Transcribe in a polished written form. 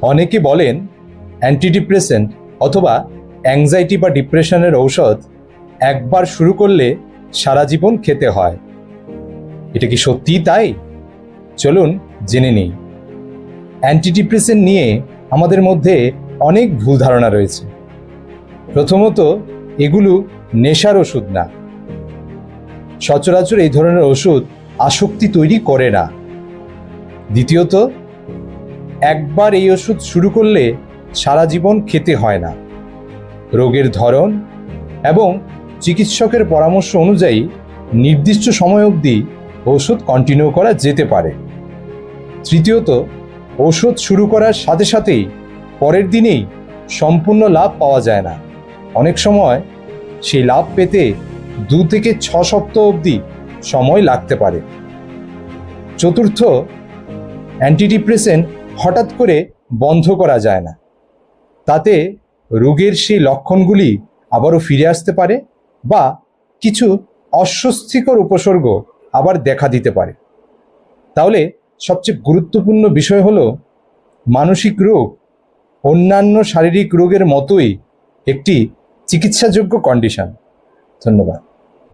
অনেকে বলেন অ্যান্টিডিপ্রেসেন্ট অথবা অ্যাংজাইটি বা ডিপ্রেশনের ঔষধ একবার শুরু করলে সারা জীবন খেতে হয়। এটা কি সত্যিই তাই? চলুন জেনে নিই। অ্যান্টিডিপ্রেসেন্ট নিয়ে আমাদের মধ্যে অনেক ভুল ধারণা রয়েছে। প্রথমত, এগুলো নেশার ওষুধ না। সচরাচর এই ধরনের ওষুধ আসক্তি তৈরি করে না। দ্বিতীয়ত, একবার এই ওষুধ শুরু করলে সারা জীবন খেতে হয় না। রোগের ধরন এবং চিকিৎসকের পরামর্শ অনুযায়ী নির্দিষ্ট সময় অবধি ওষুধ কন্টিনিউ করা যেতে পারে। তৃতীয়ত, ওষুধ শুরু করার সাথে সাথেই পরের দিনেই সম্পূর্ণ লাভ পাওয়া যায় না। অনেক সময় সেই লাভ পেতে 2 থেকে 6 সপ্তাহ অবধি সময় লাগতে পারে। চতুর্থ, অ্যান্টিডিপ্রেসেন্ট হঠাৎ করে বন্ধ করা যায় না। তাতে রোগের সেই লক্ষণগুলি আবারও ফিরে আসতে পারে বা কিছু অস্বস্তিকর উপসর্গ আবার দেখা দিতে পারে। তাহলে সবচেয়ে গুরুত্বপূর্ণ বিষয় হলো, মানসিক রোগ অন্যান্য শারীরিক রোগের মতোই একটি চিকিৎসাযোগ্য কন্ডিশন। ধন্যবাদ।